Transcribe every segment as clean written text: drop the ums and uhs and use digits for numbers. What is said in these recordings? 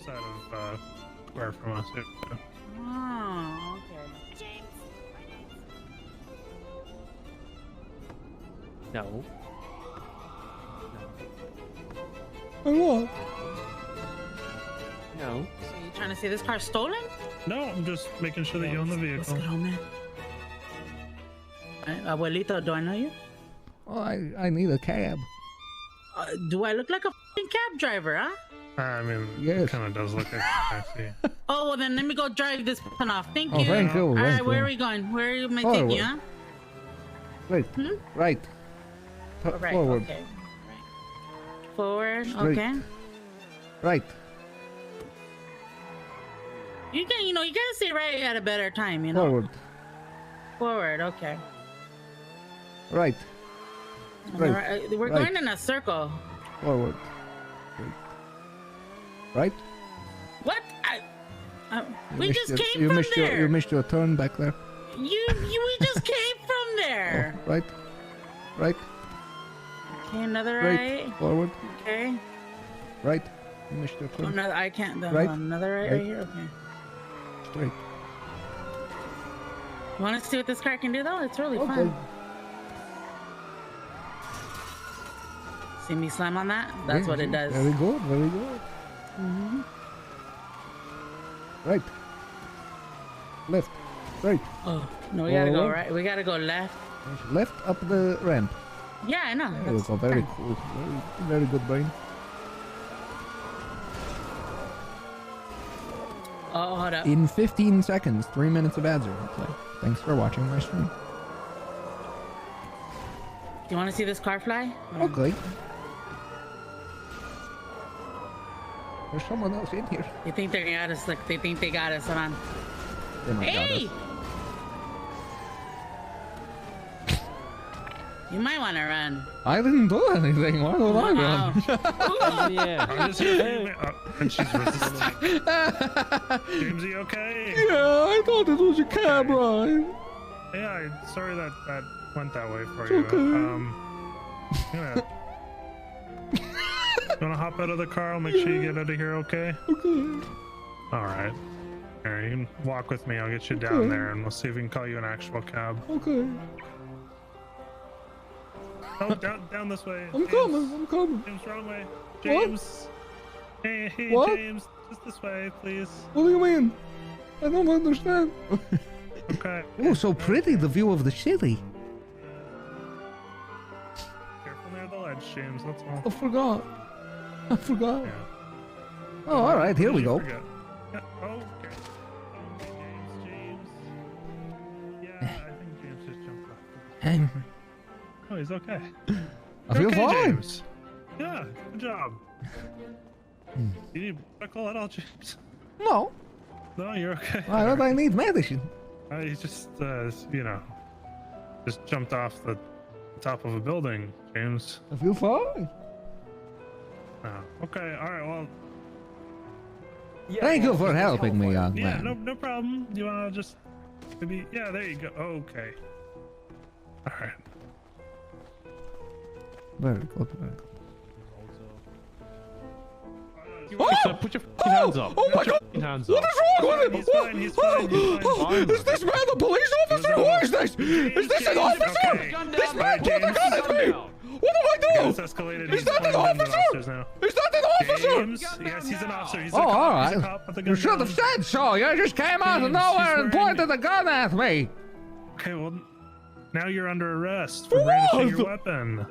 side of square from us. Oh, okay. No. What? No. So you trying to say this car's stolen? No, I'm just making sure that you own the What's vehicle. going on, man? Abuelito, do I know you? Oh, I need a cab. Do I look like a f***ing cab driver, huh? I mean, Yes. it kind of does look like a taxi. Oh, well then let me go drive this person off. Thank Oh, you. thank you. All thank right, where you. are we going? Where am I Forward. taking you, huh? Wait. Right. Oh, right, Forward. okay. Right. Forward, Straight. okay. Right. You gotta say right at a better time, you know? Forward. Forward, okay. Right. We're Right. going in a circle. Forward. Right. What? We missed just your- came you from missed there. You missed your turn back there. We just came from there. Oh, right. Right. Okay, another Right. right. Forward. Okay. Right. You missed your turn. Another. I can't. Right. Another right, Right. here. Okay. Straight. You want to see what this car can do, though? It's really Okay. fun. See me slam on that? That's what it does. Very good. Very good. Mm-hmm. Right. Left. Right. Oh no, we gotta go Forward. right. We gotta go left. Left up the ramp. Yeah, I know. There you That's go. Very fine. cool. Very good brain. Oh, hold up. In 15 seconds, 3 minutes of ads are gonna play. Thanks for watching my stream. Do you want to see this car fly? Okay. There's someone else in here. You think they got us? Like they think they got us? Hold on. They might got Hey! us. You might want to run. I didn't do anything. Why would I Wow. run? Yeah. I'm just here. And she's resisting. James, you okay? Yeah, I thought it was a cab ride. Yeah, sorry that went that way for It's you. okay. You wanna hop out of the car? I'll make sure you get out of here, okay? Okay. All right. Here, you can walk with me. I'll get you down there, and we'll see if we can call you an actual cab. Okay. Oh, down this way. I'm coming. I'm coming. James, wrong way. What? James. Hey, What? James. Just this way, please. What do you mean? I don't understand. Okay. Oh, so pretty, the view of the city. Careful near the ledge, James. That's all. I forgot. I forgot. Yeah. Oh, all right. Here What we did you go. forget? Yeah. Oh, okay. Okay, James. Yeah, I think James just jumped off. Oh, he's okay. I feel Okay, fine. James. Yeah, good job. You need medical at all, James? No, No, you're okay. why would I need medicine? He just, just jumped off the top of a building, James. I feel fine. Oh, okay, all right, well, Thank you for helping me, young yeah, man. no problem. You wanna just maybe, yeah, there you go. Okay. All right. Very good. Very good. Put your fucking hands up. Oh my Put your God! fucking hands What up. is wrong with him? He's fine, he's fine, he's fine. Is this man a police officer? Who is this? Is this an James, officer? okay. This man pulled a gun at me! What do I It's do? escalated. Is He's that an calling in the officer? officers now. Is that an officer? James? Yes, he's an officer. He's a Oh, cop. all He's a right. cop. Put the gun You should have down. said so. You just came out of James, nowhere he's and wearing- pointed a gun at me. Okay, well, now you're under arrest for For brandishing your what? weapon.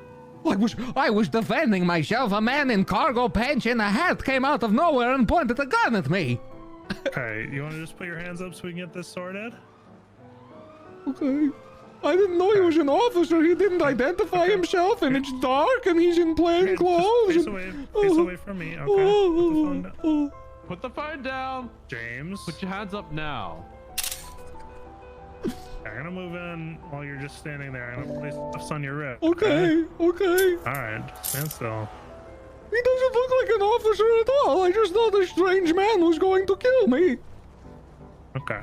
I was defending myself. A man in cargo pants and a hat came out of nowhere and pointed a gun at me. Okay, you want to just put your hands up so we can get this sorted? Okay. I didn't know he was an officer. He didn't identify himself, and it's dark, and he's in plain Okay, clothes. just and- face away from me. Okay, put the phone down. Put the phone down. James, Put your hands up now. I'm gonna move in while you're just standing there. I'm gonna place cuffs on your wrist. Okay. All right, stand still. He doesn't look like an officer at all. I just thought a strange man was going to kill me. Okay.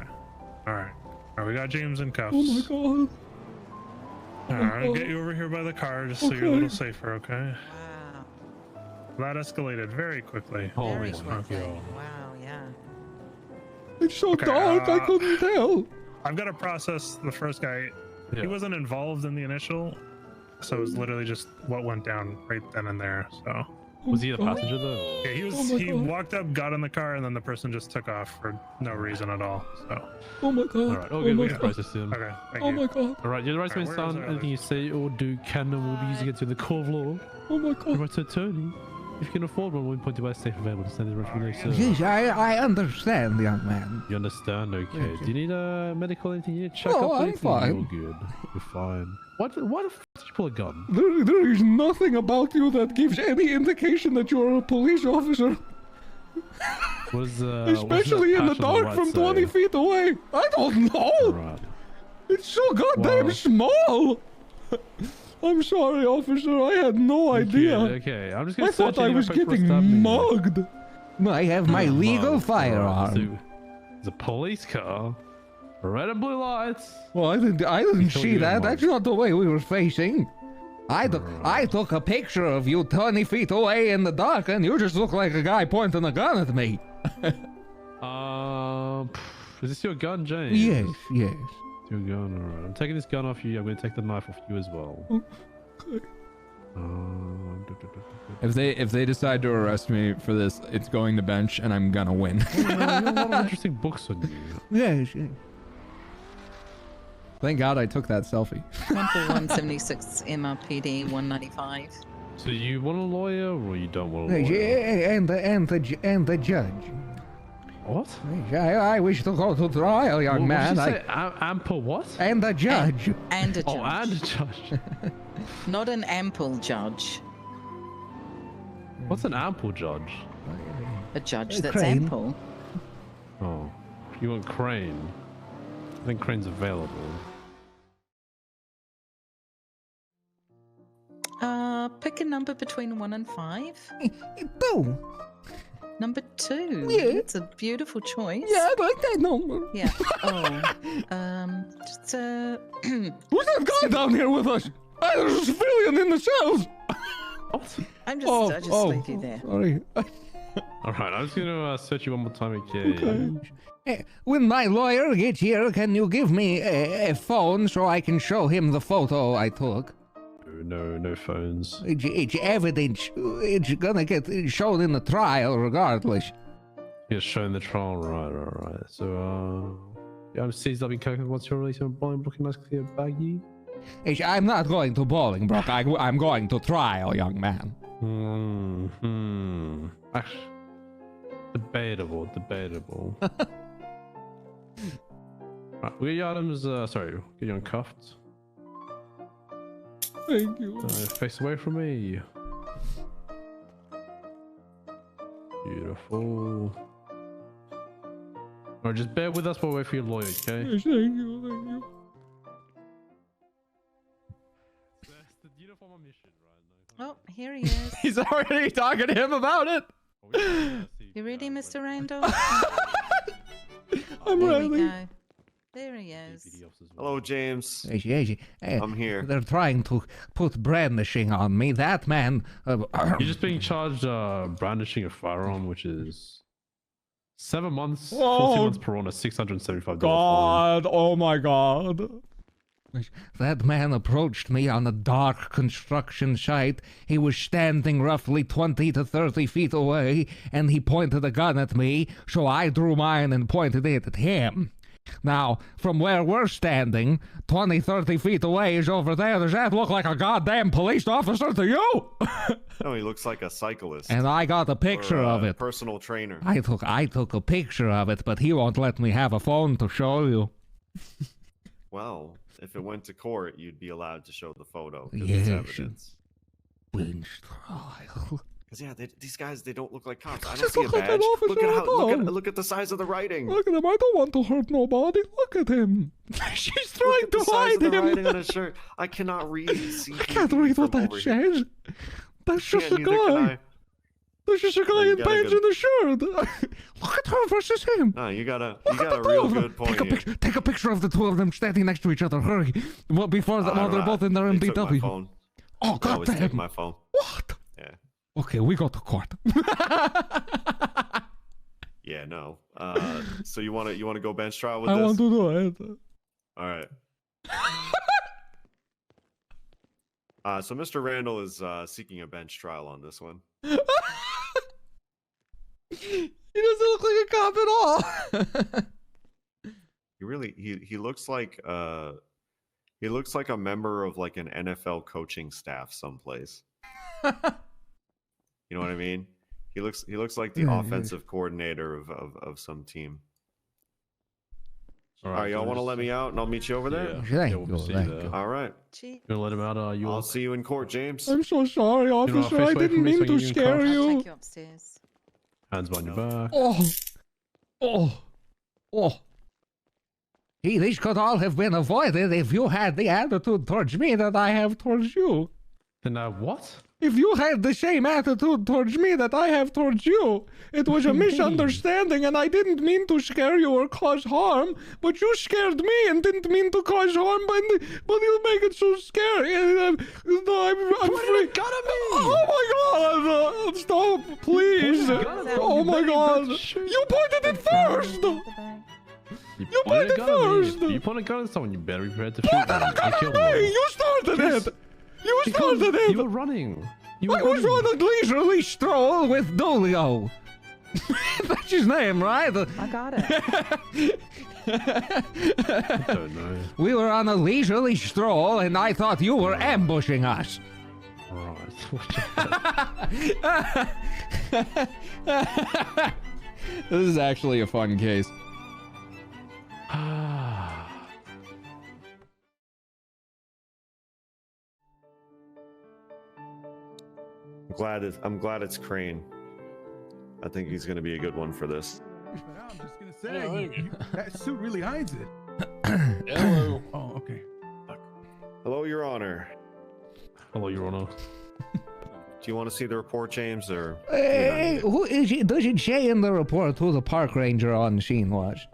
All right. All right, we got James in cuffs. Oh my God. All right, I'll get you over here by the car just so you're a Okay. little safer, okay? Wow. That escalated very quickly. Holy Very smoke. quickly. Wow. It's so Okay, dark, I couldn't tell. I've got to process the first guy. Yeah. He wasn't involved in the initial, so it was literally just what went down right then and there. So Was he a passenger though? yeah, he was. Oh my He God. walked up, got in the car, and then the person just took off for no reason at all. So Oh my god. Alright, Oh okay, my we can god. process him. okay, thank Oh you. my god. Alright, you're the right man, Alright, where is son. our Anything you say or do can and will be used against you in the court of law. Oh my Your god. right to attorney. If you can afford one, we'll point you by safe available to stand in front of you, sir. Yes, I understand, young man. You understand? Okay. Okay. Do you need a medical anything? You need a checkup? No, I'm anything? fine. You're good. You're fine. What the f did you pull a gun? There is nothing about you that gives any indication that you're a police officer. What is Especially in the dark from 20 feet away. I don't know. Right. It's so goddamn Wow. small. I'm sorry, officer. I had no idea. Okay, I'm just gonna I thought search I any was weapon for getting stabbing. mugged. I have my legal Mugged. firearm. Alright, so it's a police car. Red and blue lights. Well, I didn't told see you that. it That's not the way we were facing. I took a picture of you 20 feet away in the dark, and you just look like a guy pointing a gun at me. Is this your gun, James? Yes, yes. It's your gun, alright. I'm taking this gun off you. I'm gonna take the knife off you as well. Okay. If they decide to arrest me for this, it's going to bench, and I'm gonna win. You have a lot of interesting books on you. Yes, yes. Thank God I took that selfie. 14176 MRPD 195. So you want a lawyer or you don't want a Yes, lawyer? and the judge. What? Yes, I wish to go to trial, young man. What did you say? Ample what? And the judge. And a judge. Oh, and a judge. Not an ample judge. What's an ample judge? A judge that's Crane. ample. Oh, you want Crane? I think Crane's available. Pick a number between 1 and 5. Boo. Number 2. Yeah. It's a beautiful choice. Yeah, I like that number. Yeah. Oh. Just Who's that guy down here with us? There's a civilian in the cells. What? I just leave you there. Sorry. Alright, I'm just gonna search you one more time, okay? When my lawyer gets here, can you give me a phone so I can show him the photo I took? No phones. It's evidence. It's gonna get shown in the trial regardless. You're showing the trial, right. So, yeah, I'm seized up in Coke. What's your release on blind looking nice clear baggy? I'm not going to Bolingbroke. I'm going to trial, young man. Actually, debatable. Right, we get your items, sorry, get you uncuffed. Thank you. Face away from me. Beautiful. Alright, just bear with us while we wait for your lawyer, okay? Yes, thank you. That's the uniform mission, right? Oh, here he is. He's already talking to him about it. You ready, Mr. Randall? I'm There we ready. go. There he is. Hello, James. Yes. I'm here. They're trying to put brandishing on me. That man. You're just being charged brandishing a firearm, which is 7 months, 14 Whoa. months per on a $675 fine. God, oh my God. That man approached me on a dark construction site. He was standing roughly 20 to 30 feet away, and he pointed a gun at me, so I drew mine and pointed it at him. Now, from where we're standing, 20, 30 feet away is over there. Does that look like a goddamn police officer to you? No, he looks like a cyclist. And I got a picture or a of it. Personal trainer. I took a picture of it, but he won't let me have a phone to show you. Well, if it went to court, you'd be allowed to show the photo. 'Cause Yes. it's evidence. Bench trial. Because yeah, these guys, they don't look like cops. I don't Just see a look like an badge. officer Look at at how all. look at the size of the writing. Look at him. I don't want to hurt nobody. Look at him. She's Look trying at the to size hide of the him. writing on his shirt. I cannot read. I can't read what that says. That's just a guy. There's just a guy you in gotta pants go- in a shirt. Look at her versus him. No, you got a Look at the two real of them. good point here. Take a picture of the two of them standing next to each other. Hurry. Well, before while they're both in their They took my MDW. phone. Oh, They always take goddamn. my phone. What? Yeah. Okay, we go to court. Yeah. Yeah, no. So you want to go bench trial with I this? want to do it. All right. So Mr. Randall is seeking a bench trial on this one. He doesn't look like a cop at all. He looks like a member of like an NFL coaching staff someplace. You know what I mean? He looks like the offensive coordinator of some team. All right, y'all want to let me out and I'll meet you over there? Thank we'll you, see thank there. you. All right. You gonna let him out? I'll see you in court, James. I'm so sorry, officer. face I away didn't from me mean so to you can scare cuff. I'll you. take you upstairs. Hands behind your back. Oh. Hey, this could all have been avoided if you had the attitude towards me that I have towards you. Then what? If you had the same attitude towards me that I have towards you, it was a misunderstanding and I didn't mean to scare you or cause harm, but you scared me and didn't mean to cause harm, but you make it so scary. I'm free. Oh my god! Stop, please! Oh my god! You pointed it first! You pointed it first! You point a gun at someone, you better be prepared to shoot Pointed them. a gun Kill at me! them. You started Yes. it! You started it! You were running. I was on a leisurely stroll with Dolio. That's his name, right? I got it. I don't know. We were on a leisurely stroll, and I thought you were ambushing us. Right. This is actually a fun case. I'm glad it's Crane. I think he's going to be a good one for this. I'm just gonna say, that suit really hides it. Hello. Oh, okay. Hello, Your Honor. Hello, Your Honor. Do you want to see the report, James, or? Hey, who is it? Does it say in the report who the park ranger on scene was?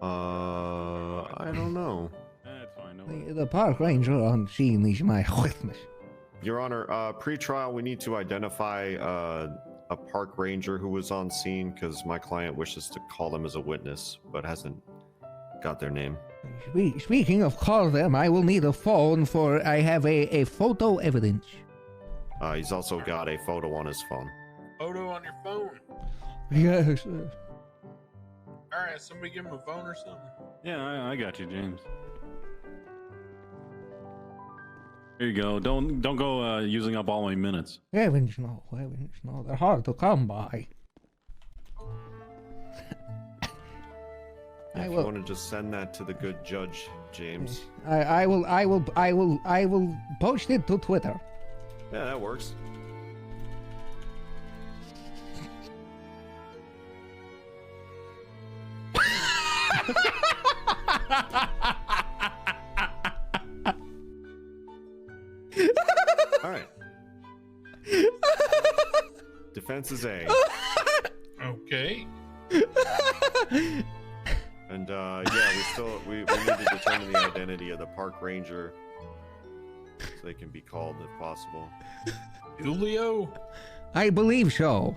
I don't know. That's fine. The park ranger on scene is my witness. Your Honor, pre-trial, we need to identify a park ranger who was on scene because my client wishes to call them as a witness, but hasn't got their name. Speaking of call them, I will need a phone for I have a photo evidence. He's also got a photo on his phone. Photo on your phone. Yes. All right, somebody give him a phone or something. Yeah, I got you, James. Here you go. Don't go using up all my minutes. Heavens no, they're hard to come by. If you want to just send that to the good judge, James. I will post it to Twitter. Yeah, that works. All right. Defense is A. Okay. And yeah, we need to determine the identity of the park ranger so they can be called if possible. Julio? I believe so.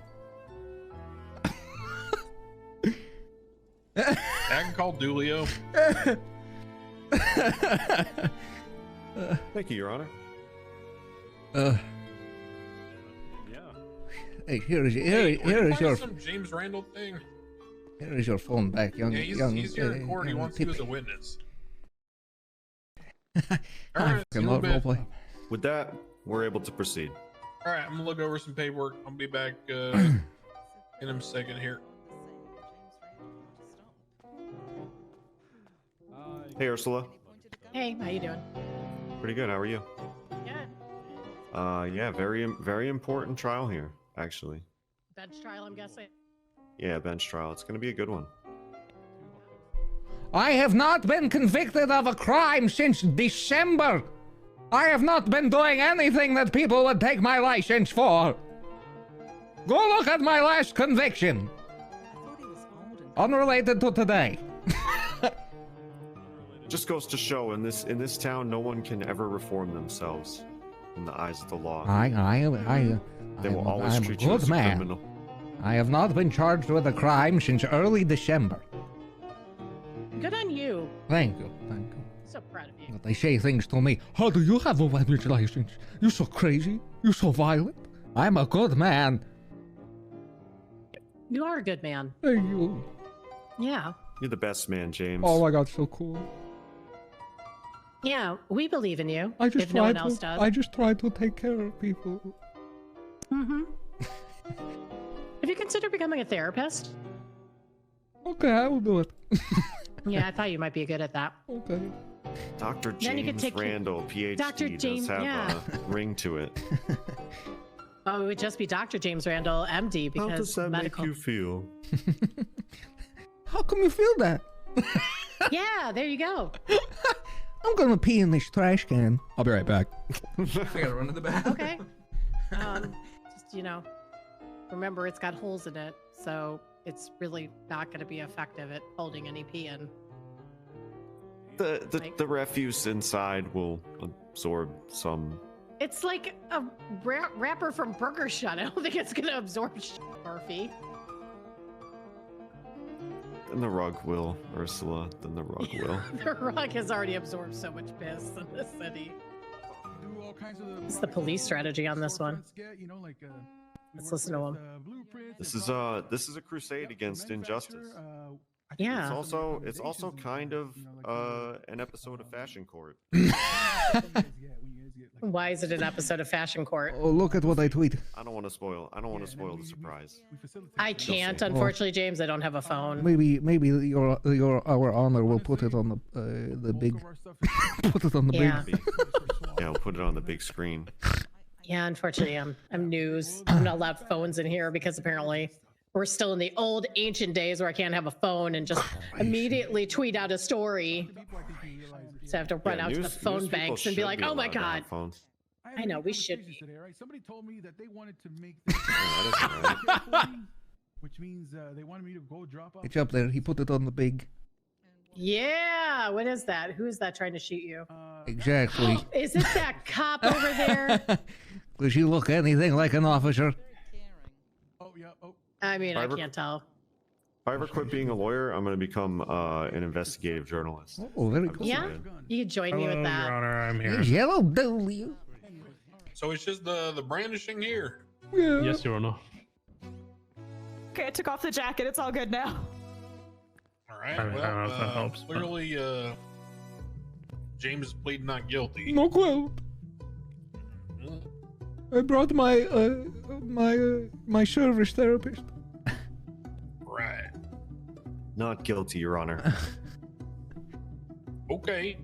I can call Dulio. Thank you, Your Honor. Yeah. Hey, here is your some James Randall thing. here is your phone back, young. Yeah, he's here in court. He wants you as a witness. All right, see you in a bit. With that, we're able to proceed. All right, I'm gonna look over some paperwork. I'll be back in a second here. Hey, Ursula. Hey, how you doing? Pretty good. How are you? Good. Yeah, very important trial here, actually. Bench trial, I'm guessing. Yeah, bench trial. It's going to be a good one. I have not been convicted of a crime since December. I have not been doing anything that people would take my license for. Go look at my last conviction. Unrelated to today. Just goes to show in this town, no one can ever reform themselves in the eyes of the law. They will always I'm a treat you as good a man. criminal. I have not been charged with a crime since early December. Good on you. Thank you, thank you. So proud of you. But they say things to me. How do you have a weapons license? You're so crazy. You're so violent. I'm a good man. You are a good man. Thank you. Yeah. You're the best man, James. Oh my god, so cool. Yeah, we believe in you. I just if no one else does. I just try to take care of people. Mm-hmm. Have you considered becoming a therapist? Okay, I will do it. Yeah, I thought you might be good at that. Okay. Dr. Then you could James take Randall, PhD, Dr. does James- have yeah. a ring to it. Oh, it would just be Dr. James Randall, MD, because How does that medical. make you feel? How come you feel that? Yeah, there you go. I'm gonna pee in this trash can. I'll be right back. I gotta run to the bathroom. Okay. Just remember it's got holes in it, so it's really not going to be effective at holding any pee in. The refuse inside will absorb some. It's like a wrapper from Burger Shut. I don't think it's going to absorb Murphy. Then the rug will, Ursula. Then the rug will. The rug has already absorbed so much piss in this city. It's the police strategy on this one. Let's listen to him. This is a crusade against injustice. Yeah. It's also kind of an episode of Fashion Court. Why is it an episode of Fashion Court? Oh, look at what I tweet. I don't want to spoil the surprise. I can't, unfortunately, James. I don't have a phone. Maybe our honor will put it on the big. Put it on the Yeah. big. Yeah, we'll put it on the big screen. Yeah, unfortunately, I'm news. I'm not allowed phones in here because apparently we're still in the old ancient days where I can't have a phone and just immediately tweet out a story. So I have to run out to the phone banks and be like, "Oh my god!" I know we should be. Somebody told me that they wanted to make Yeah, which means they wanted me to go drop off. It's up there. He put it on the big. Yeah, what is that? Who is that trying to shoot you? Exactly. Is it that cop over there? Does she look anything like an officer? Oh yeah. Oh. I mean, I can't tell. If I ever quit being a lawyer, I'm going to become an investigative journalist. Oh, very cool. Yeah, you could join me with that. Your Honor, I'm here. Yellow W. So it's just the brandishing here. Yeah. Yes, Your Honor. Okay, I took off the jacket. It's all good now. All right. I don't know if that helps, but- Clearly, James pleaded not guilty. No quote. I brought my service therapist. Right. Not guilty, Your Honor. Okay.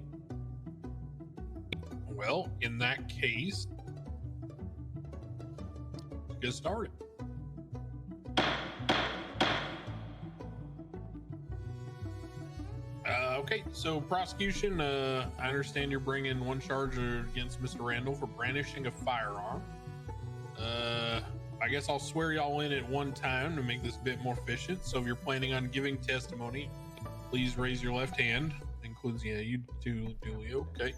Well, in that case, let's get started. Okay, so prosecution, I understand you're bringing one charge against Mr. Randall for brandishing a firearm. I guess I'll swear y'all in at one time to make this a bit more efficient. So if you're planning on giving testimony, please raise your left hand. Includes, yeah, you too, Julio. Okay.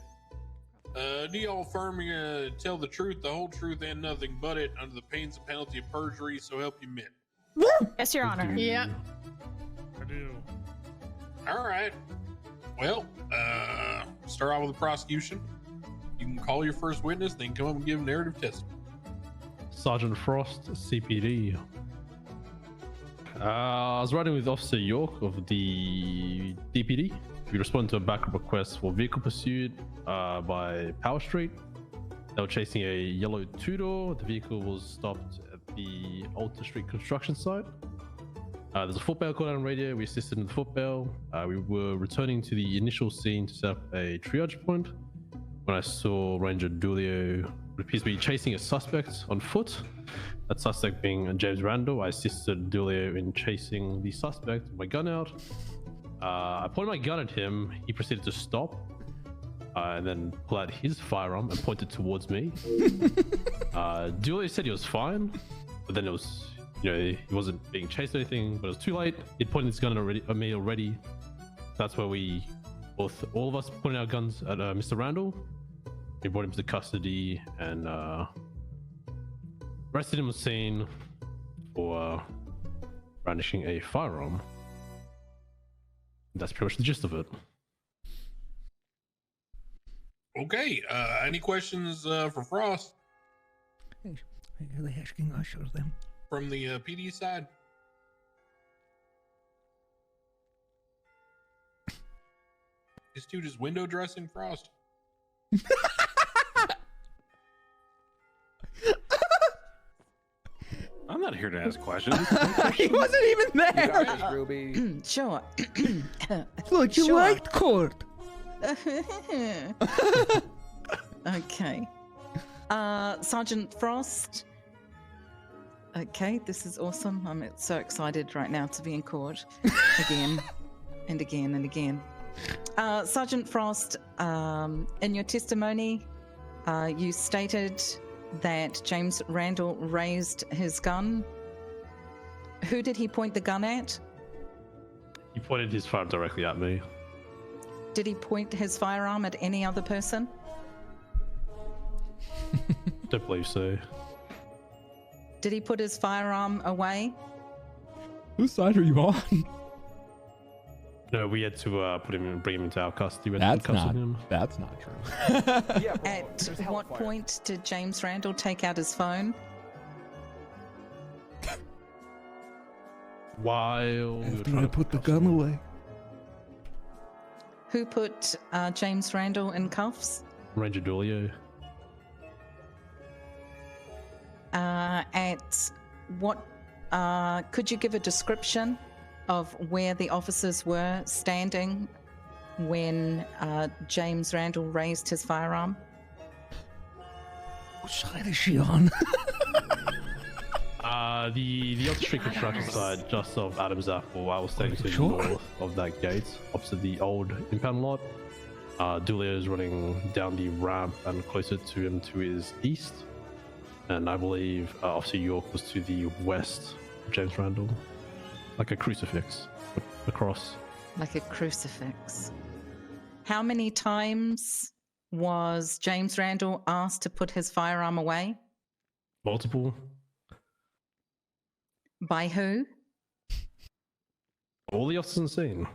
Do y'all affirm you're gonna tell the truth, the whole truth, and nothing but it under the pains and penalty of perjury, so help you mint? Yes, Your Honor. Yeah. I do. All right. Well, start out with the prosecution. You can call your first witness, then come up and give narrative testimony. Sergeant Frost, CPD. I was riding with Officer York of the DPD. We responded to a backup request for vehicle pursuit by Power Street. They were chasing a yellow two-door. The vehicle was stopped at the Alta Street construction site. There's a footbail call down radio. We assisted in the footbail. We were returning to the initial scene to set up a triage point when I saw Ranger Dulio appears to be chasing a suspect on foot. That suspect being James Randall. I assisted Dulio in chasing the suspect with my gun out. I pointed my gun at him. He proceeded to stop and then pull out his firearm and point it towards me. Dulio said he was fine, but then it was, he wasn't being chased or anything, but it was too late. He'd pointed his gun at me already. That's where all of us pointed our guns at Mr. Randall. We brought him to custody and arrested him on scene for brandishing a firearm. That's pretty much the gist of it. Okay. Any questions for Frost Are they asking us or them? from the PD side? This dude is window dressing Frost. I'm not here to ask questions. He wasn't even there. Ruby. Sure. Thought you Sure. liked court. Okay. Sergeant Frost. Okay, this is awesome. I'm so excited right now to be in court again and again and again. Sergeant Frost, in your testimony, you stated that James Randal raised his gun. Who did he point the gun at? He pointed his firearm directly at me. Did he point his firearm at any other person? Don't believe so. Did he put his firearm away? Whose side are you on? No, we had to bring him into our custody. We had to That's handcuff not. him. That's not true. At what point did James Randal take out his phone? While we were After trying I to put the handcuff gun him. away. Who put James Randal in cuffs? Ranger Dulio. At what? Could you give a description of where the officers were standing when James Randal raised his firearm? What side is she on? The Oxford Street construction side, just off Adam's Apple. I was standing to the Sure. north of that gate, opposite the old impound lot. Dulio is running down the ramp and closer to him to his east. And I believe Officer York was to the west of James Randall. Like a crucifix. A cross. Like a crucifix. How many times was James Randal asked to put his firearm away? Multiple. By who? All the officers on scene.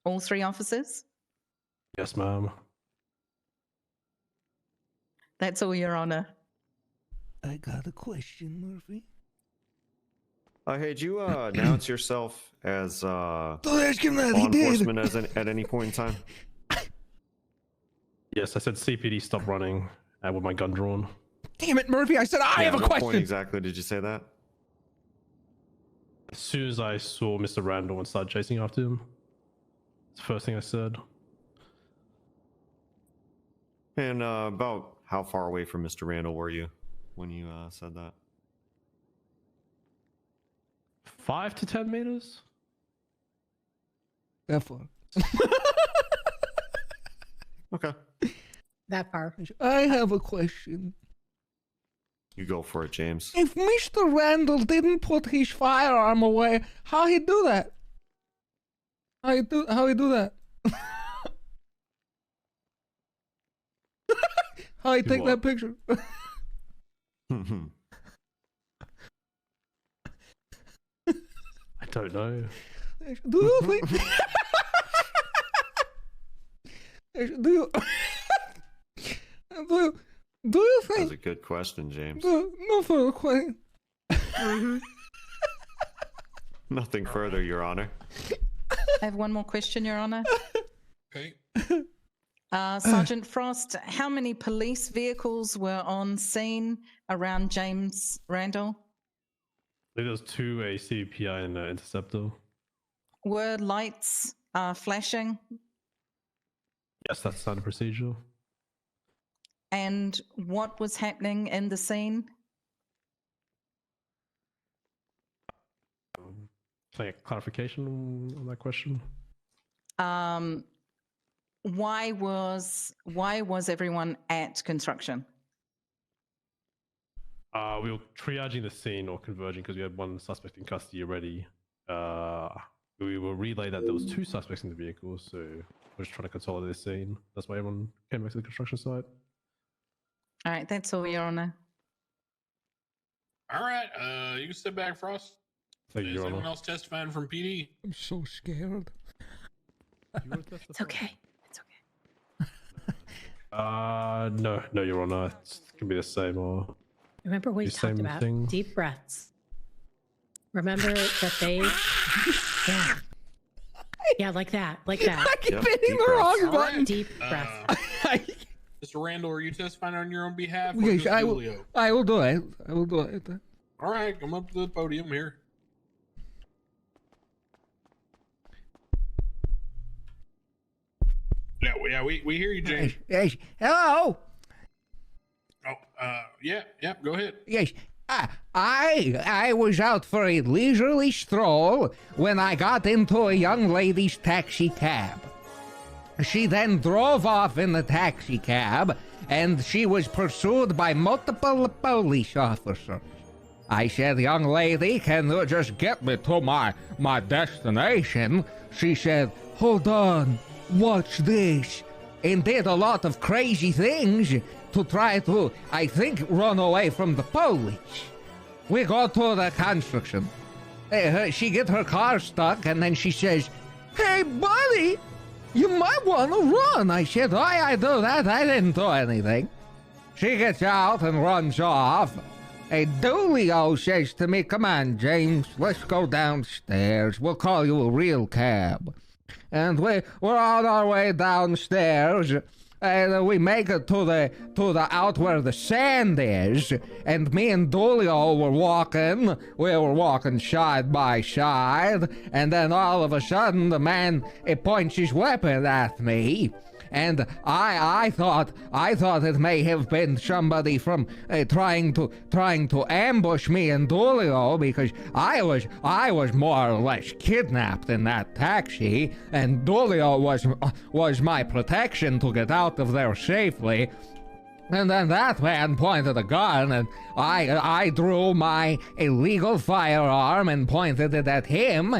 All three officers? Yes, ma'am. That's all, Your Honor. I got a question, Murphy. Hey, did you announce yourself as Don't ask him that, law he did. enforcement at any point in time? Yes, I said CPD stop running with my gun drawn. Damn it, Murphy! I said I have a what point question. exactly did you say that? As soon as I saw Mr. Randall and started chasing after him, it's the first thing I said. And about how far away from Mr. Randall were you when you said that? 5 to 10 meters? That far. Okay. That far. I have a question. You go for it, James. If Mr. Randall didn't put his firearm away, how he do that? How he do that? How he take that picture? I don't know. Do you think? do you? Do you That's think? a good question, James. No further question. Nothing further, Your Honor. I have one more question, Your Honor. Okay. Sergeant Frost, how many police vehicles were on scene around James Randall? I think there was 2, a CPI and an interceptor. Were lights flashing? Yes, that's standard procedure. And what was happening in the scene? Like a clarification on that question? Why was everyone at construction? We were triaging the scene or converging because we had one suspect in custody already. We were relayed that there was 2 suspects in the vehicle, so we're just trying to consolidate the scene. That's why everyone came back to the construction site. All right, that's all, Your Honor. All right. You can step back, Frost. Thank you, Is Your anyone Honor. else testifying from PD? I'm so scared. It's okay. It's okay. No, Your Honor. It can be the same or Remember we the talked same about thing. deep breaths. Remember that they, yeah, yeah, like that, like that. I keep Yep, hitting deep the breaths. wrong button. Deep breath. Mr. Randall, are you testifying on your own behalf? Or Yes, just I will. Julio? I will do it. I will do it. All right, come up to the podium here. Yeah, we hear you, James. Yes. Hello. Oh, yeah, go ahead. Yes. I was out for a leisurely stroll when I got into a young lady's taxi cab. She then drove off in the taxi cab, and she was pursued by multiple police officers. I said, "Young lady, can you just get me to my destination?" She said, "Hold on, watch this," and did a lot of crazy things to try to, I think, run away from the police. We go to the construction. She get her car stuck, and then she says, "Hey, buddy, you might want to run." I said, "Why I do that? I didn't do anything." She gets out and runs off. A Dulio says to me, "Come on, James, let's go downstairs. We'll call you a real cab." And we're on our way downstairs, and we make it to the out where the sand is. And me and Dulio were walking. We were walking side by side, and then all of a sudden the man points his weapon at me. And I thought it may have been somebody from trying to ambush me and Dulio, because I was more or less kidnapped in that taxi, and Dulio was my protection to get out of there safely. And then that man pointed a gun, and I drew my illegal firearm and pointed it at him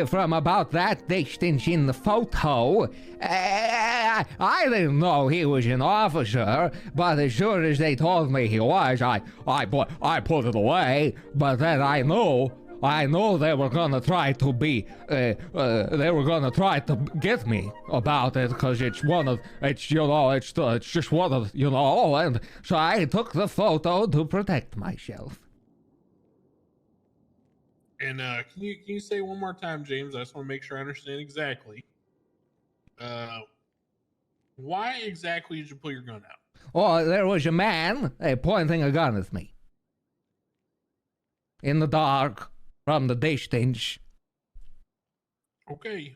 from about that distance in the photo. I didn't know he was an officer, but as soon as they told me he was, I put it away. But then I know they were gonna try to get me about it, because it's just one of, and so I took the photo to protect myself. And can you say one more time, James? I just want to make sure I understand exactly. Why exactly did you pull your gun out? Oh, there was a man pointing a gun at me in the dark from the distance. Okay.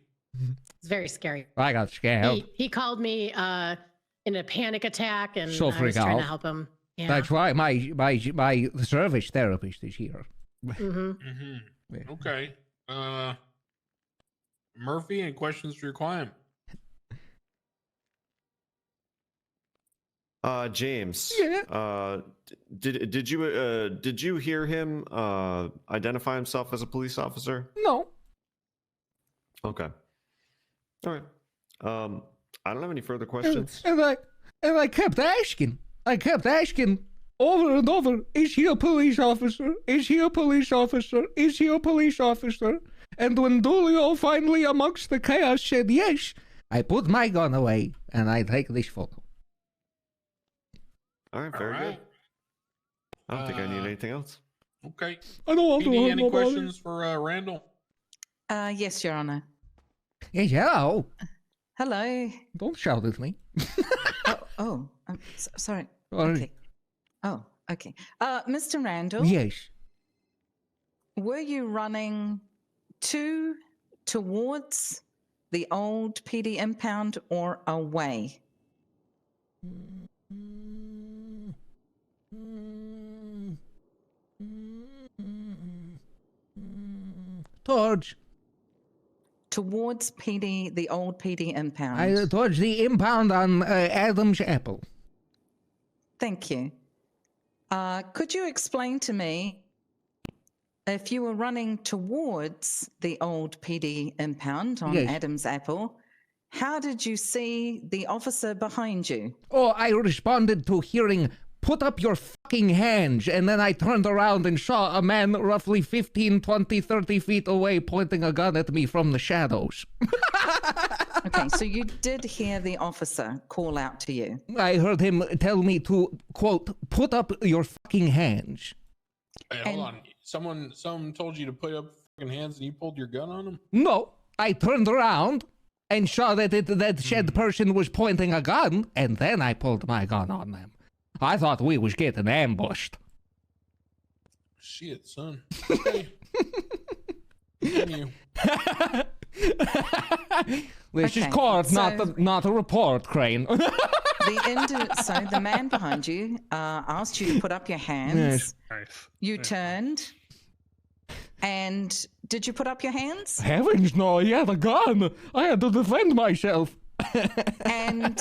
It's very scary. I got scared. He called me in a panic attack, and So I was freak trying out. to help him. Yeah. That's why my service therapist is here. Mm-hmm. Okay. Murphy, any questions for your client? James. Yeah. Did you hear him identify himself as a police officer? No. Okay. All right. I don't have any further questions. And I kept asking. Over and over, "Is he a police officer? Is he a police officer? Is he a police officer?" And when Dulio finally, amongst the chaos, said yes, I put my gun away and I take this photo. All right, very good. I don't think I need anything else. Okay. I don't want to PD, hurt any nobody. questions for Randall? Yes, Your Honor. Yes, hello. Hello. Don't shout at me. I'm sorry. Sorry. Okay. Oh, okay. Mr. Randall. Yes. Were you running towards the old PD impound or away? Towards PD, the old PD impound. Towards the impound on Adam's Apple. Thank you. Could you explain to me, if you were running towards the old PD impound on Yes. Adam's Apple, how did you see the officer behind you? Oh, I responded to hearing put up your fucking hands, and then I turned around and saw a man roughly 15, 20, 30 feet away pointing a gun at me from the shadows. Okay, so you did hear the officer call out to you. I heard him tell me to, quote, put up your fucking hands. Hey, hold on. Someone told you to put up fucking hands and you pulled your gun on him? No, I turned around and saw that that said person was pointing a gun, and then I pulled my gun on them. I thought we was getting ambushed. Shit, son. Okay. Continue. This is Okay, court, so- not a report, Crane. So the man behind you asked you to put up your hands. Yes. Nice. You turned. And did you put up your hands? Heavens no, he had a gun. I had to defend myself. And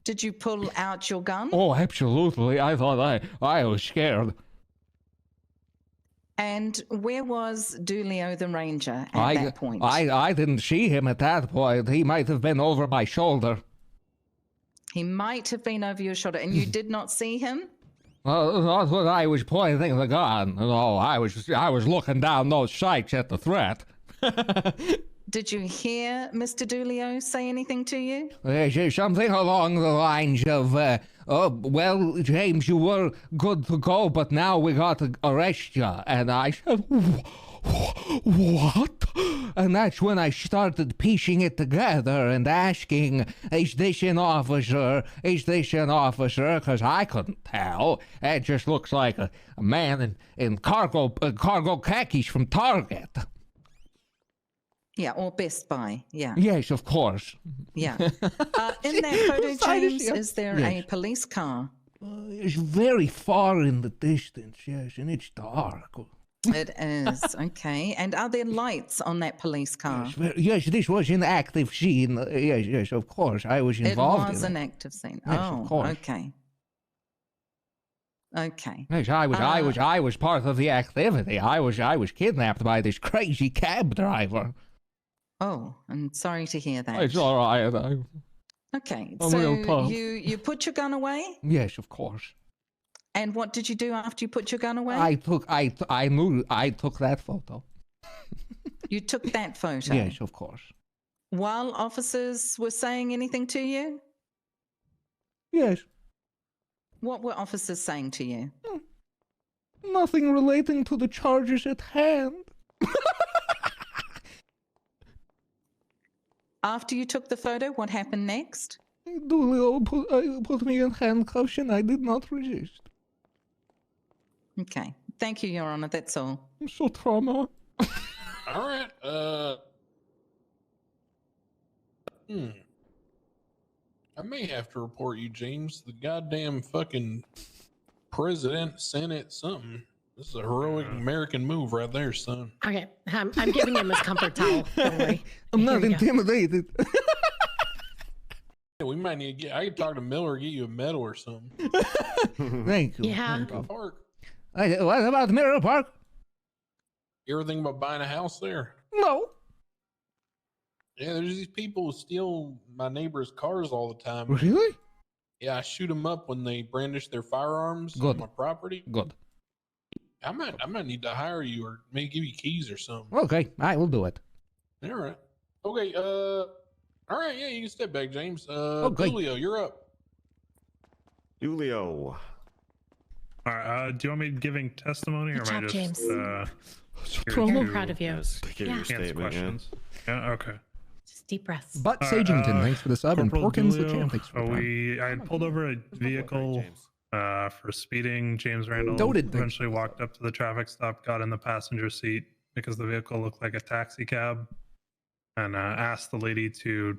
did you pull out your gun? Oh, absolutely. I thought I was scared. And where was Dulio the Ranger at that point? I didn't see him at that point. He might have been over my shoulder. He might have been over your shoulder, and you did not see him? Not when I was pointing the gun. No, I was looking down those sights at the threat. Did you hear Mr. Dulio say anything to you? Something along the lines of, oh, well, James, you were good to go, but now we got to arrest you. And I said, what? And that's when I started piecing it together and asking, is this an officer? Is this an officer? Because I couldn't tell. It just looks like a man in cargo khakis from Target. Yeah, or Best Buy. Yeah. Yes, of course. Yeah. In that photo, James, is there a police car? It's very far in the distance, yes, and it's dark. It is. Okay. And are there lights on that police car? Yes, this was an active scene. Yes, of course. I was involved. It was in an active scene. Yes, Oh, of course. okay. Okay. Yes, I was part of the activity. I was kidnapped by this crazy cab driver. Oh, I'm sorry to hear that. It's all right. Okay. I'm So real tough. you put your gun away? Yes, of course. And what did you do after you put your gun away? I knew I took that photo. You took that photo? Yes, of course. While officers were saying anything to you? Yes. What were officers saying to you? Nothing relating to the charges at hand. After you took the photo, what happened next? Dulio put me in handcuffs and I did not resist. Okay. Thank you, Your Honor. That's all. I'm so trauma. All right. I may have to report you, James. The goddamn fucking president, Senate, something. This is a heroic American move right there, son. Okay, I'm giving him his comfort towel. Don't worry. I'm not Here we go. intimidated. Yeah, we might need to I could talk to Miller, get you a medal or something. Thank you. Yeah. Park. What about Mirror Park? You ever think about buying a house there? No. Yeah, there's these people who steal my neighbor's cars all the time. Really? Yeah, I shoot them up when they brandish their firearms Good. on my property. Good. I might need to hire you or maybe give you keys or something. Okay, I will do it. All right. Okay. All right. Yeah, you can step back, James. Okay. Julio, you're up. Julio. All right. Do you want me giving testimony, or Good am I job, just James. here Very to proud of you. Take care of your Yeah. answer statement, yeah. questions? Yeah. Okay. Just deep breaths. But All right, Sagington, thanks for the sub, and Corporal Porkins the Dulio, champ, thanks for the time. I had pulled over a vehicle for speeding. James Randal Noted, thanks. eventually walked up to the traffic stop, got in the passenger seat because the vehicle looked like a taxi cab, and asked the lady to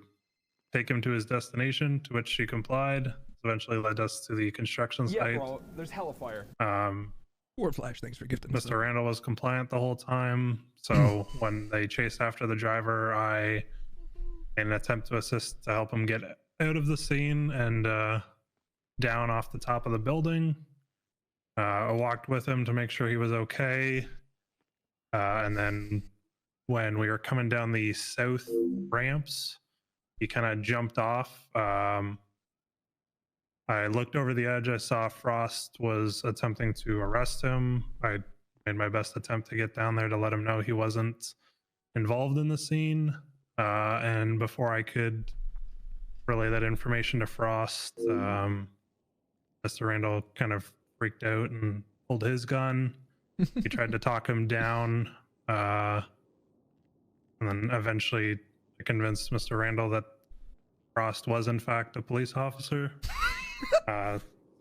take him to his destination, to which she complied. Eventually led us to the construction site. There's hella fire. Um, Or Flash, thanks for gifting. the sub. Mr. Randall was compliant the whole time. So when they chased after the driver, I made an attempt to assist to help him get out of the scene and down off the top of the building. I walked with him to make sure he was okay. And then when we were coming down the south ramps, he kind of jumped off. I looked over the edge. I saw Frost was attempting to arrest him. I made my best attempt to get down there to let him know he wasn't involved in the scene. And before I could relay that information to Frost, Mr. Randal kind of freaked out and pulled his gun. He tried to talk him down. And then eventually I convinced Mr. Randal that Frost was in fact a police officer.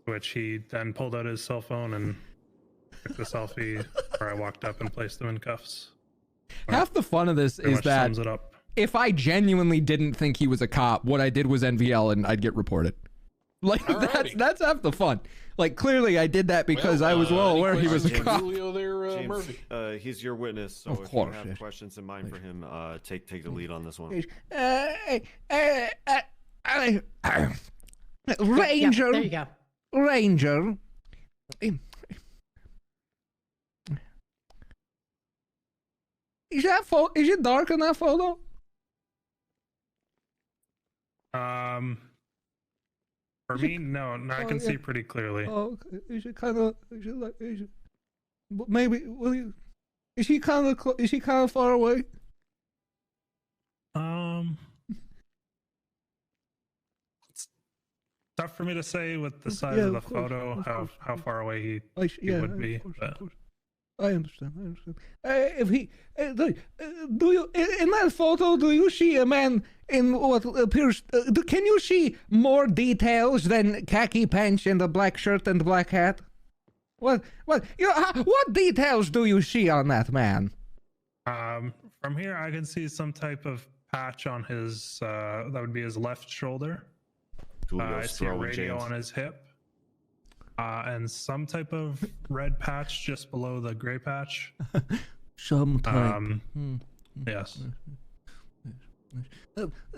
Which he then pulled out his cell phone and took the selfie where I walked up and placed him in cuffs. Half the fun of this is that sums it up. if I genuinely didn't think he was a cop, what I did was NVL and I'd get reported. Like that's half the fun. Like clearly I did that because I was well aware he was a cop. James, Murphy. He's your witness, so if you have questions in mind for him, take the lead on this one. Ranger. There you go. Ranger. Is it dark in that photo? For me, no, I can see pretty clearly. Oh, okay. Is it kind of? Maybe? Will you? Is he kind of far away? It's tough for me to say with the size of the photo how far away he would be. Of course. I understand. If he, do you in that photo? Do you see a man in what appears? Can you see more details than khaki pants and a black shirt and black hat? What details do you see on that man? From here, I can see some type of patch on his. That would be his left shoulder. I see a radio on his hip. And some type of red patch just below the gray patch. Some type. Yes.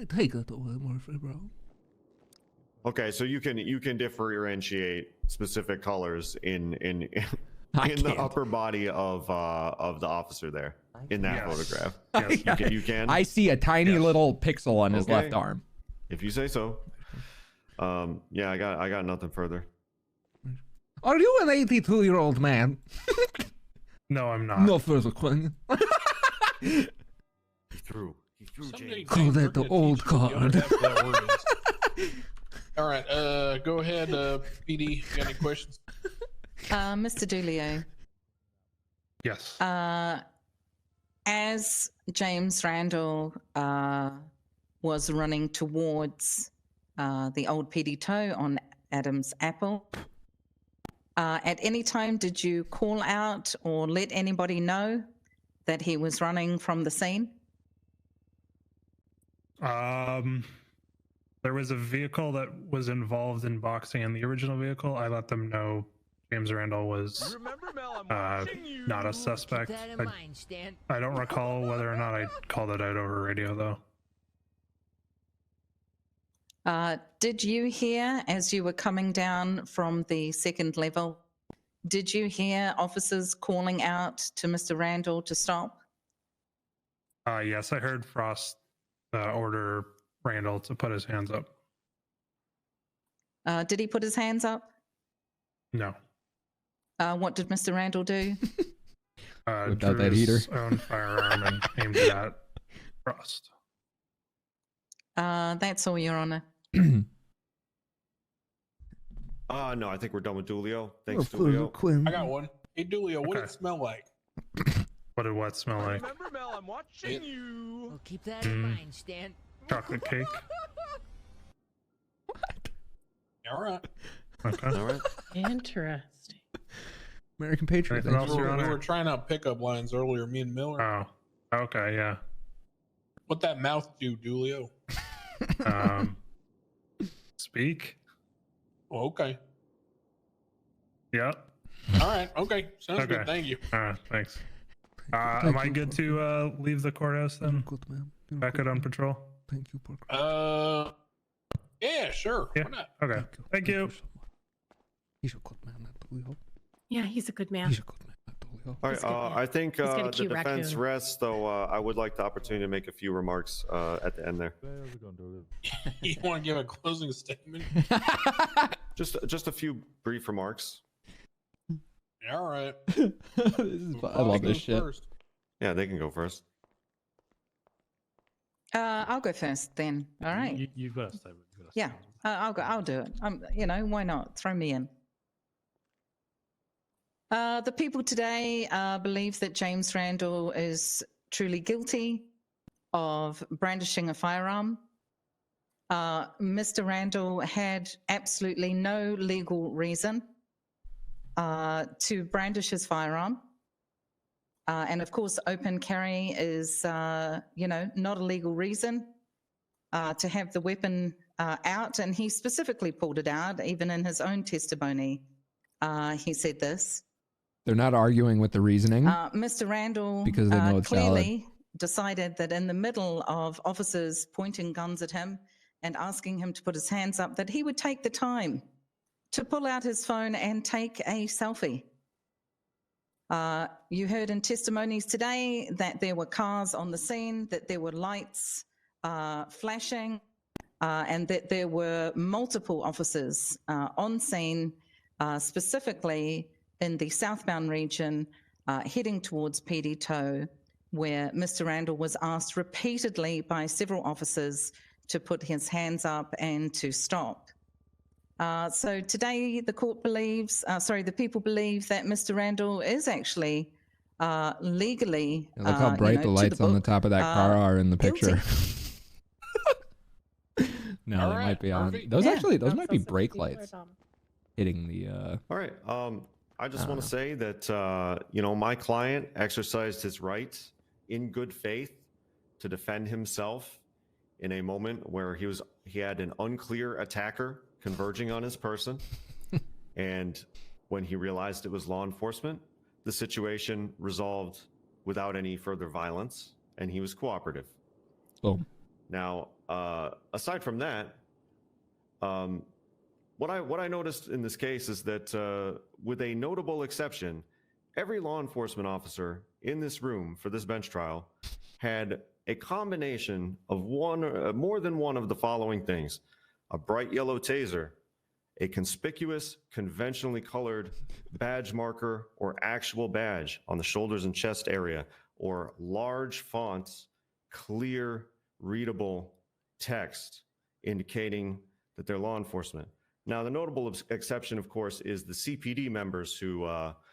Take that away, Murphy, bro. Okay, so you can differentiate specific colors in the upper body of the officer there in that photograph. Yes, you can. I see a tiny little pixel on his left arm. If you say so. Yeah, I got nothing further. Are you an 82-year-old man? No, I'm not. No further question. He threw James. Call that the old card. All right, go ahead, PD. You got any questions? Mr. Dulio. Yes. As James Randal was running towards the old PD toe on Adam's apple, at any time did you call out or let anybody know that he was running from the scene? There was a vehicle that was involved in boxing in the original vehicle. I let them know James Randal was not a suspect. I don't recall whether or not I called it out over radio, though. Did you hear, as you were coming down from the second level, did you hear officers calling out to Mr. Randal to stop? Yes, I heard Frost order Randal to put his hands up. Did he put his hands up? No. What did Mr. Randal do? Drew that heater. his own firearm and aimed it at Frost. That's all, Your Honor. No, I think we're done with Dulio. Thanks, Dulio. I got one. Hey, Dulio, what did it smell like? What did what smell like? Remember, Mel, I'm watching you. Well, keep that in mind, Stan. Chocolate cake. All right. Okay. All right. Interesting. American Patriot. Anything else, We Your Honor? were trying out pickup lines earlier, me and Miller. Oh. Okay, yeah. What that mouth do, Dulio? Speak? Oh, okay. Yep. All right. Okay. Sounds good. Thank you. Thanks. Am I good to leave the courthouse then? Good, man. Back out on patrol? Thank you, Parker. Yeah, sure. Yeah. Why not? Okay. Thank you. So much. He's a good man, that Dulio. Yeah, he's a good man. He's a good man, that Dulio. All right. I think He's got a the cute defense raccoon. rests, though. I would like the opportunity to make a few remarks at the end there. You want to give a closing statement? Just a few brief remarks. All right. I love this shit. First. Yeah, they can go first. I'll go first then. All right. You first, David. Yeah, I'll go. I'll do it. You know, why not? Throw me in. The people today believe that James Randal is truly guilty of brandishing a firearm. Mr. Randal had absolutely no legal reason to brandish his firearm. And of course, open carry is, you know, not a legal reason to have the weapon out. And he specifically pulled it out, even in his own testimony. He said this. They're not arguing with the reasoning. Mr. Randal because they know it's clearly decided that in the middle of officers pointing guns at him and asking him to put his hands up, that he would take the time to pull out his phone and take a selfie. You heard in testimonies today that there were cars on the scene, that there were lights flashing, and that there were multiple officers on scene, specifically in the southbound region, heading towards PD Tow, where Mr. Randal was asked repeatedly by several officers to put his hands up and to stop. So today the court believes, the people believe that Mr. Randal is actually legally. Look how bright the lights on the top of that car are in the picture. No, they might be on. Those those might be brake lights hitting the. All right. I just want to say that you know, my client exercised his right in good faith to defend himself in a moment where he had an unclear attacker converging on his person. And when he realized it was law enforcement, the situation resolved without any further violence, and he was cooperative. Oh. Now, aside from that, what I noticed in this case is that with a notable exception, every law enforcement officer in this room for this bench trial had a combination of more than one of the following things: a bright yellow taser, a conspicuous, conventionally colored badge marker or actual badge on the shoulders and chest area, or large fonts, clear, readable text indicating that they're law enforcement. Now, the notable exception, of course, is the CPD members who,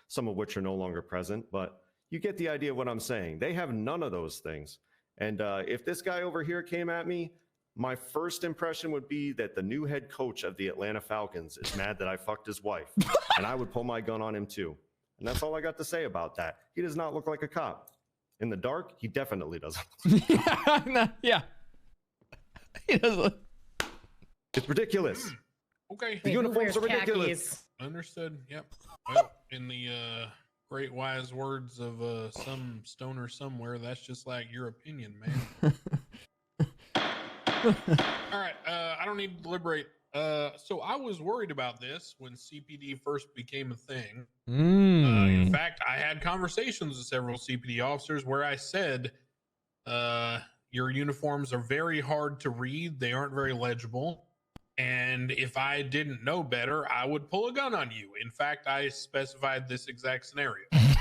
some of which are no longer present, but you get the idea of what I'm saying. They have none of those things. And if this guy over here came at me, my first impression would be that the new head coach of the Atlanta Falcons is mad that I fucked his wife, and I would pull my gun on him too. And that's all I got to say about that. He does not look like a cop. In the dark, he definitely doesn't look like a cop. Yeah. He does look. It's ridiculous. Okay. The uniforms are ridiculous. Understood. Yep. Well, in the great wise words of some stoner somewhere, that's just like your opinion, man. All right. I don't need to deliberate. So I was worried about this when CPD first became a thing. In fact, I had conversations with several CPD officers where I said, your uniforms are very hard to read. They aren't very legible. And if I didn't know better, I would pull a gun on you. In fact, I specified this exact scenario. And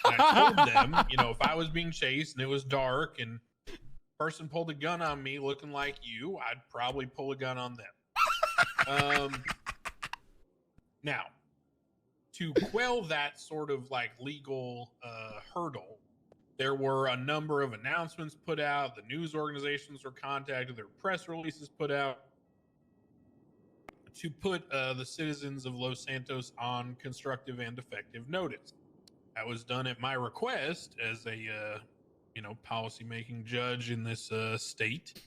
I told them, you know, if I was being chased and it was dark and a person pulled a gun on me looking like you, I'd probably pull a gun on them. Now, to quell that sort of like legal hurdle, there were a number of announcements put out. The news organizations were contacted. There were press releases put out to put the citizens of Los Santos on constructive and effective notice. That was done at my request as a, you know, policy-making judge in this state,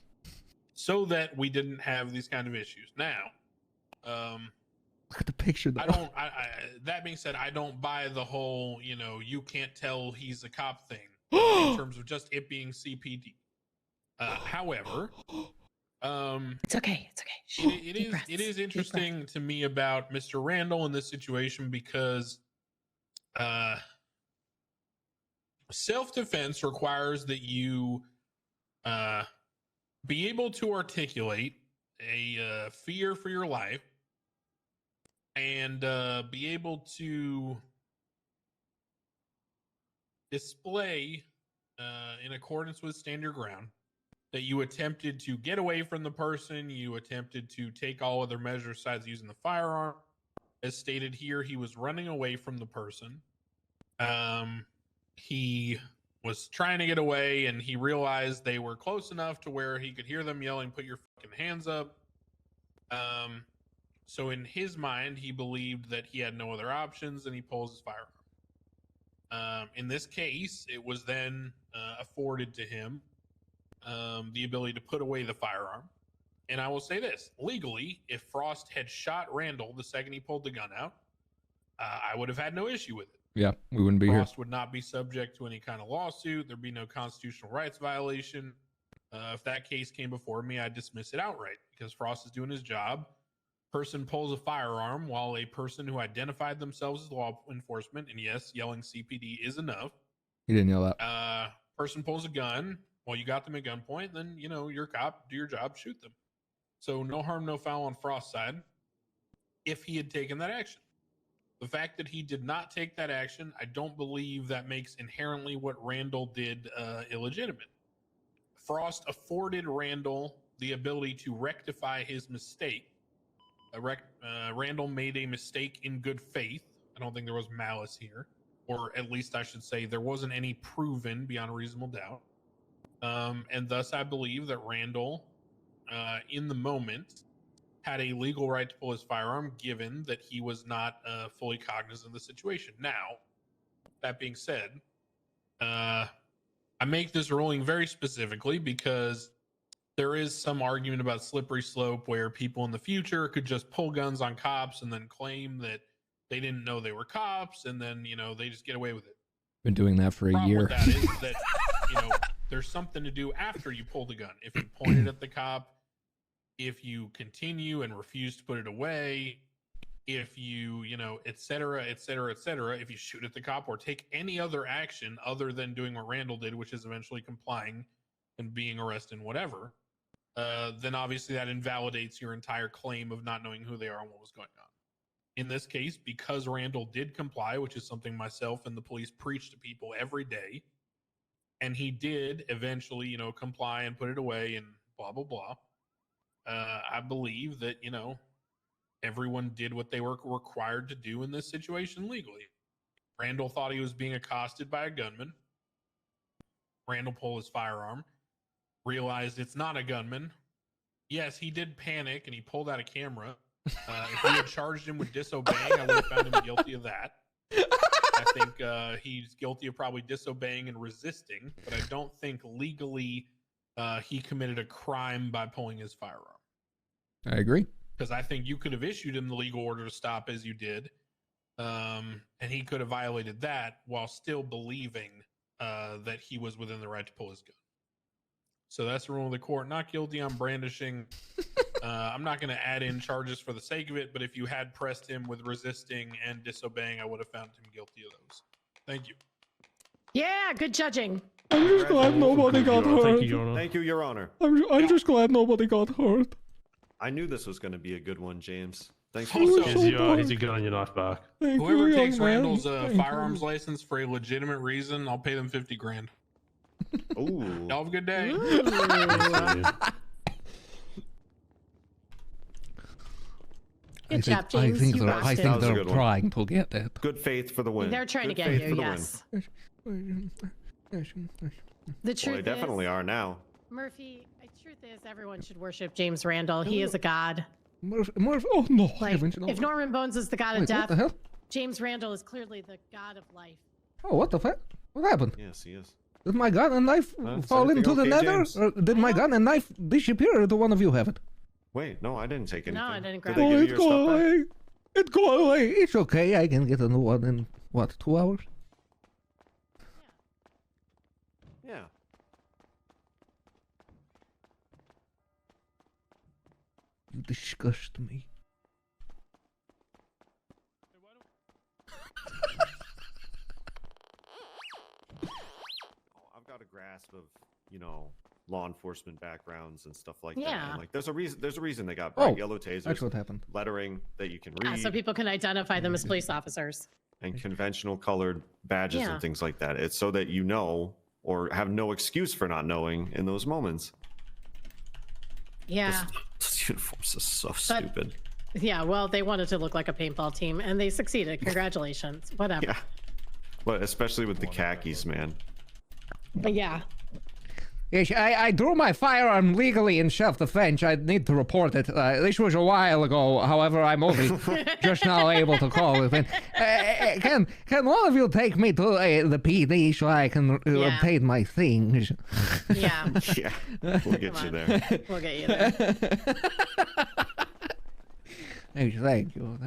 so that we didn't have these kind of issues. Now, look at the picture. Though. That being said, I don't buy the whole, you know, you can't tell he's a cop thing in terms of just it being CPD. However, it's okay. It's okay. It is interesting to me about Mr. Randal in this situation because self-defense requires that you be able to articulate a fear for your life and be able to display in accordance with stand your ground that you attempted to get away from the person, you attempted to take all other measures besides using the firearm. As stated here, he was running away from the person. He was trying to get away, and he realized they were close enough to where he could hear them yelling, "Put your fucking hands up." So in his mind, he believed that he had no other options, and he pulls his firearm. In this case, it was then afforded to him the ability to put away the firearm. And I will say this, legally, if Frost had shot Randal the second he pulled the gun out, I would have had no issue with it. Yeah, we wouldn't be Frost here. would not be subject to any kind of lawsuit. There'd be no constitutional rights violation. If that case came before me, I'd dismiss it outright because Frost is doing his job. Person pulls a firearm while a person who identified themselves as law enforcement, and yes, yelling CPD is enough. He didn't yell that. Person pulls a gun while you got them at gunpoint, then, you know, you're a cop, do your job, shoot them. So no harm, no foul on Frost's side if he had taken that action. The fact that he did not take that action, I don't believe that makes inherently what Randal did illegitimate. Frost afforded Randal the ability to rectify his mistake. Randal made a mistake in good faith. I don't think there was malice here, or at least I should say there wasn't any proven beyond a reasonable doubt. And thus I believe that Randal, in the moment, had a legal right to pull his firearm, given that he was not fully cognizant of the situation. Now, that being said, I make this ruling very specifically because there is some argument about slippery slope where people in the future could just pull guns on cops and then claim that they didn't know they were cops, and then, you know, they just get away with it. Been doing that for a year. With that is that, you know, there's something to do after you pull the gun. If you point it at the cop, if you continue and refuse to put it away, if you, you know, et cetera, et cetera, et cetera, if you shoot at the cop or take any other action other than doing what Randal did, which is eventually complying and being arrested and whatever, then obviously that invalidates your entire claim of not knowing who they are and what was going on. In this case, because Randal did comply, which is something myself and the police preach to people every day, and he did eventually, you know, comply and put it away and blah, blah, blah. I believe that, you know, everyone did what they were required to do in this situation legally. Randal thought he was being accosted by a gunman. Randal pulled his firearm, realized it's not a gunman. Yes, he did panic and he pulled out a camera. If we had charged him with disobeying, I would have found him guilty of that. I think he's guilty of probably disobeying and resisting, but I don't think legally he committed a crime by pulling his firearm. I agree. Because I think you could have issued him the legal order to stop as you did, and he could have violated that while still believing that he was within the right to pull his gun. So that's the rule of the court. Not guilty on brandishing. I'm not going to add in charges for the sake of it, but if you had pressed him with resisting and disobeying, I would have found him guilty of those. Thank you. Yeah, good judging. I'm just glad nobody got hurt. Thank you, Your Honor. I'm just glad nobody got hurt. I knew this was going to be a good one, James. Thanks for Also, Here's your gun on your knife back. whoever takes Randall's firearms license for a legitimate reason, I'll pay them 50 grand. Ooh. Y'all have a good day. Good job, James. I think You they're, rocked I it. think was a they're good one. trying to get it. Good faith for the win. They're trying to Good get faith you, for the yes. win. The Well, truth they definitely is, are now. Murphy, the truth is everyone should worship James Randal. He is a god. Murph, oh no, Like, heavens, no. if Norman Bones is the god of Wait, what death, the hell? James Randal is clearly the god of life. Oh, what the fuck? What happened? Yes, he is. Did my gun and knife Is fall everything into the okay, nether? James? Or did my gun and knife disappear, or do one of you have it? Wait, no, I didn't take anything. No, I didn't Did grab they it. give Oh, you it's your stuff back? going away. It's going away. It's okay. I can get a new one in, what, 2 hours? Yeah. You disgust me. I've got a grasp of, you know, law enforcement backgrounds and stuff like Yeah. that. And, like, there's a reason they got bright yellow tasers. That's what happened. Lettering that you can read. Yeah, so people can identify them as police officers. And conventional colored badges Yeah. and things like that. It's so that you know or have no excuse for not knowing in those moments. Yeah. Those uniforms are so But- stupid. Yeah, well, they wanted to look like a paintball team, and they succeeded. Congratulations. Whatever. Yeah. But especially with the khakis, man. But yeah. Yes, I drew my firearm legally in self-defense. I need to report it. This was a while ago. However, I'm only just now able to call it. And, can one of you take me to the PD so I can obtain my things? Yeah. Yeah. We'll get you there. We'll get you there. Thank you. Thank you.